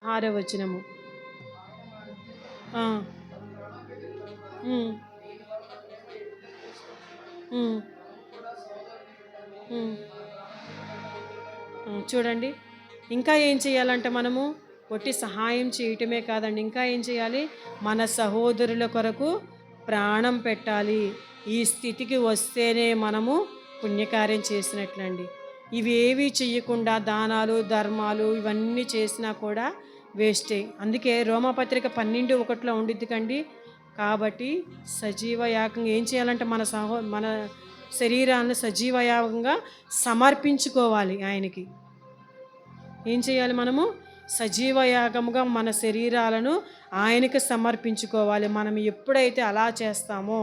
6వ వచనము. ఆ! హ్మ్. హ్మ్. హ్మ్. చూడండి. ఇంకా ఏం చేయాలంట మనము? ఒట్టి సహాయం చేయటమే కాదండి. ఇంకా ఏం చేయాలి? మన సహోదరుల కొరకు ప్రాణం పెట్టాలి. ఈ స్థితికి వస్తేనే మనము పుణ్యకార్యం చేసినట్లండి. ఇవేవి చెయ్యకుండా దానాలు, ధర్మాలు ఇవన్నీ చేసినా కూడా వేస్టే. అందుకే రోమాపత్రిక 12:1 ఉండిద్ది కండి. కాబట్టి సజీవ యాగంగా ఏం చేయాలంటే మన శరీరాన్ని సజీవ యాగంగా సమర్పించుకోవాలి ఆయనకి. ఏం చేయాలి మనము? సజీవ యాగముగా మన శరీరాలను ఆయనకి సమర్పించుకోవాలి. మనం ఎప్పుడైతే అలా చేస్తామో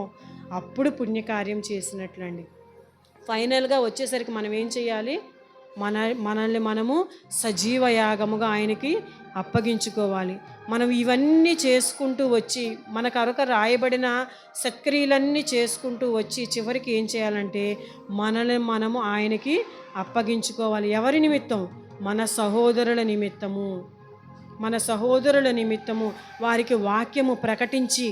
అప్పుడు పుణ్యకార్యం చేసినట్లండి. ఫైనల్‌గా వచ్చేసరికి మనం ఏం చేయాలి? మనల్ని మనము సజీవ యాగముగా ఆయనకి అప్పగించుకోవాలి. మనం ఇవన్నీ చేసుకుంటూ వచ్చి మన కొరకు రాయబడిన సత్క్రియలన్నీ చేసుకుంటూ వచ్చి చివరికి ఏం చేయాలంటే మనల్ని మనము ఆయనకి అప్పగించుకోవాలి. ఎవరి నిమిత్తం? మన సహోదరుల నిమిత్తము. మన సహోదరుల నిమిత్తము వారికి వాక్యము ప్రకటించి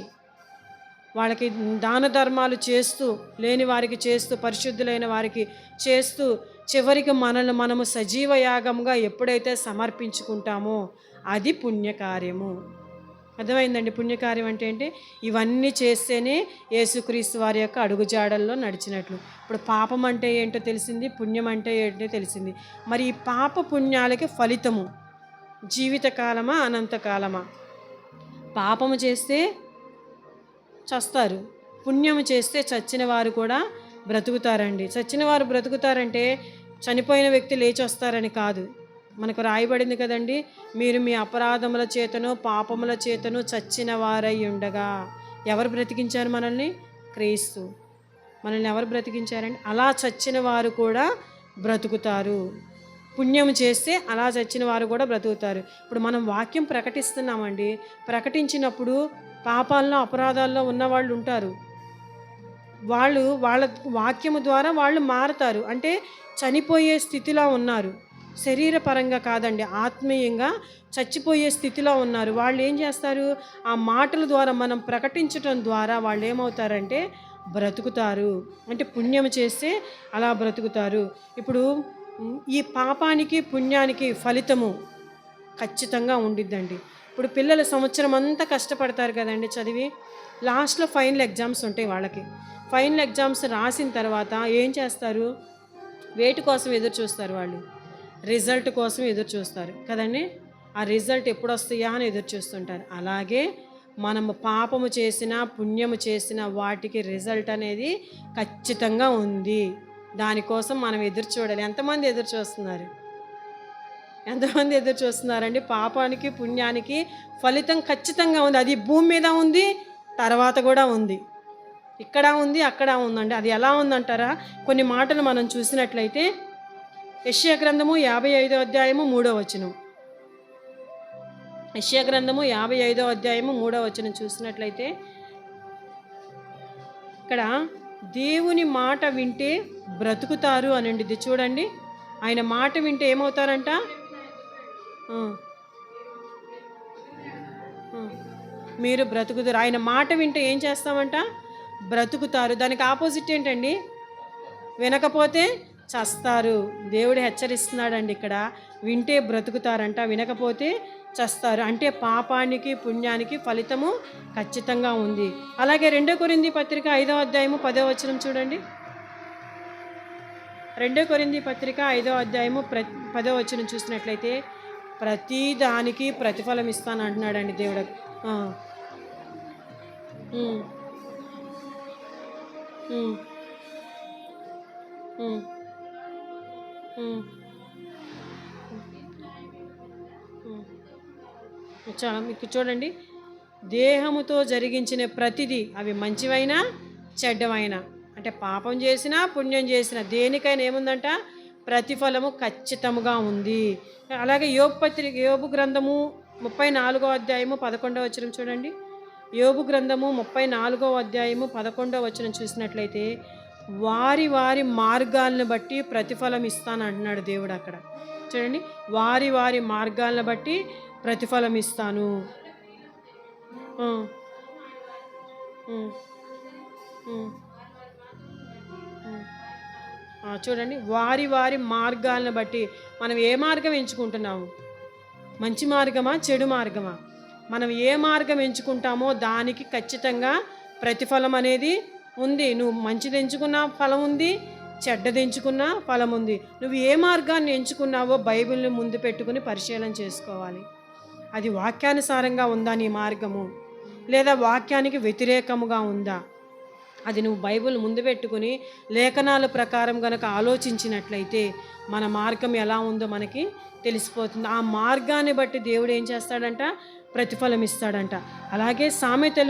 వాళ్ళకి దాన ధర్మాలు చేస్తూ, లేని వారికి చేస్తూ, పరిశుద్ధులైన వారికి చేస్తూ, చివరికి మనల్ని మనము సజీవ యాగముగా ఎప్పుడైతే సమర్పించుకుంటామో అది పుణ్యకార్యము. అర్థమైందండి? పుణ్యకార్యం అంటే ఏంటి? ఇవన్నీ చేస్తేనే యేసుక్రీస్తు వారి యొక్క అడుగుజాడల్లో నడిచినట్లు. ఇప్పుడు పాపం అంటే ఏంటో తెలిసింది, పుణ్యం అంటే ఏంటో తెలిసింది. మరి ఈ పాప పుణ్యాలకి ఫలితము జీవితకాలమా, అనంతకాలమా? పాపము చేస్తే చస్తారు. పుణ్యము చేస్తే చచ్చిన వారు కూడా బ్రతుకుతారండి. చచ్చిన వారు బ్రతుకుతారంటే చనిపోయిన వ్యక్తి లేచి వస్తారని కాదు. మనకు రాయబడింది కదండి, మీరు మీ అపరాధముల చేతను పాపముల చేతను చచ్చిన వారై ఉండగా. ఎవరు బ్రతికించారు మనల్ని? క్రీస్తు. మనల్ని ఎవరు బ్రతికించారండి? అలా చచ్చిన వారు కూడా బ్రతుకుతారు. పుణ్యం చేస్తే అలా చచ్చిన వారు కూడా బ్రతుకుతారు. ఇప్పుడు మనం వాక్యం ప్రకటిస్తున్నామండి. ప్రకటించినప్పుడు పాపాల్లో అపరాధాల్లో ఉన్నవాళ్ళు ఉంటారు. వాళ్ళ వాక్యము ద్వారా వాళ్ళు మారతారు. అంటే చనిపోయే స్థితిలో ఉన్నారు. శరీరపరంగా కాదండి, ఆత్మీయంగా చచ్చిపోయే స్థితిలో ఉన్నారు. వాళ్ళు ఏం చేస్తారు? ఆ మాటల ద్వారా మనం ప్రకటించటం ద్వారా వాళ్ళు ఏమవుతారంటే బ్రతుకుతారు. అంటే పుణ్యం చేస్తే అలా బ్రతుకుతారు. ఇప్పుడు ఈ పాపానికి పుణ్యానికి ఫలితము ఖచ్చితంగా ఉండిద్దండి. ఇప్పుడు పిల్లలు సంవత్సరం అంతా కష్టపడతారు కదండి చదివి. లాస్ట్‌లో ఫైనల్ ఎగ్జామ్స్ ఉంటాయి వాళ్ళకి. ఫైనల్ ఎగ్జామ్స్ రాసిన తర్వాత ఏం చేస్తారు? వేటి కోసం ఎదురు చూస్తారు వాళ్ళు? రిజల్ట్ కోసం ఎదురు చూస్తారు కదండి. ఆ రిజల్ట్ ఎప్పుడొస్తాయా అని ఎదురు చూస్తుంటారు. అలాగే మనము పాపము చేసినా, పుణ్యము చేసినా వాటికి రిజల్ట్ అనేది ఖచ్చితంగా ఉంది. దానికోసం మనం ఎదురు చూడాలి. ఎంతమంది ఎదురు చూస్తున్నారు? ఎంతమంది ఎదురు చూస్తున్నారండి? పాపానికి, పుణ్యానికి ఫలితం ఖచ్చితంగా ఉంది. అది భూమి మీద ఉంది, తర్వాత కూడా ఉంది. ఇక్కడ ఉంది, అక్కడ ఉందండి. అది ఎలా ఉందంటారా? కొన్ని మాటలు మనం చూసినట్లయితే యెషయా గ్రంథము 55వ అధ్యాయము 3వ వచనం. యెషయా గ్రంథము 55వ అధ్యాయము 3వ వచనం చూసినట్లయితే ఇక్కడ దేవుని మాట వింటే బ్రతుకుతారు అని ఉండిద్ది చూడండి. ఆయన మాట వింటే ఏమవుతారంట? ఆ, ఆ. మీరు బ్రతుకుతారు. ఆయన మాట వింటే ఏం చేస్తామంట? బ్రతుకుతారు. దానికి ఆపోజిట్ ఏంటండి? వినకపోతే చస్తారు. దేవుడు హెచ్చరిస్తున్నాడండి ఇక్కడ. వింటే బ్రతుకుతారంట, వినకపోతే చస్తారు. అంటే పాపానికి పుణ్యానికి ఫలితము ఖచ్చితంగా ఉంది. అలాగే 2 కొరింథీ పత్రిక 5వ అధ్యాయము 10వ వచనం చూడండి. 2 కొరింథీ పత్రిక 5వ అధ్యాయము 10వ వచనం చూసినట్లయితే ప్రతి దానికి ప్రతిఫలం ఇస్తాను అంటున్నాడండి దేవుడు. ఆ, ఉమ్, ఉమ్, ఉమ్, ఉమ్, ఉమ్. చాలా మీకు చూడండి, దేహముతో జరిగించిన ప్రతిదీ అవి మంచివైనా చెడ్డమైనా, అంటే పాపం చేసినా పుణ్యం చేసినా దేనికైనా ఏముందంట? ప్రతిఫలము ఖచ్చితముగా ఉంది. అలాగే యోబు గ్రంథము 34వ అధ్యాయము 11వ వచనం చూడండి. యోబు గ్రంథము 34వ అధ్యాయము 11వ వచనం చూసినట్లయితే వారి వారి మార్గాలను బట్టి ప్రతిఫలం ఇస్తాను అంటున్నాడు దేవుడు అక్కడ. చూడండి, వారి వారి మార్గాలను బట్టి ప్రతిఫలం ఇస్తాను. ఆ, ఉమ్, ఉమ్, ఉమ్. చూడండి, వారి వారి మార్గాలను బట్టి మనం ఏ మార్గం ఎంచుకుంటున్నాము? మంచి మార్గమా, చెడు మార్గమా? మనం ఏ మార్గం ఎంచుకుంటామో దానికి ఖచ్చితంగా ప్రతిఫలం అనేది ఉంది. నువ్వు మంచిది ఎంచుకున్న ఫలం ఉంది, చెడ్డది ఎంచుకున్న ఫలం ఉంది. నువ్వు ఏ మార్గాన్ని ఎంచుకున్నావో బైబిల్ని ముందు పెట్టుకుని పరిశీలన చేసుకోవాలి. అది వాక్యానుసారంగా ఉందా నీ మార్గము, లేదా వాక్యానికి వ్యతిరేకముగా ఉందా? అది నువ్వు బైబిల్ ముందు పెట్టుకుని లేఖనాల ప్రకారం గనక ఆలోచించినట్లయితే మన మార్గం ఎలా ఉందో మనకి తెలిసిపోతుంది. ఆ మార్గాన్ని బట్టి దేవుడు ఏం చేస్తాడంట? ప్రతిఫలం ఇస్తాడంట. అలాగే సామెతలు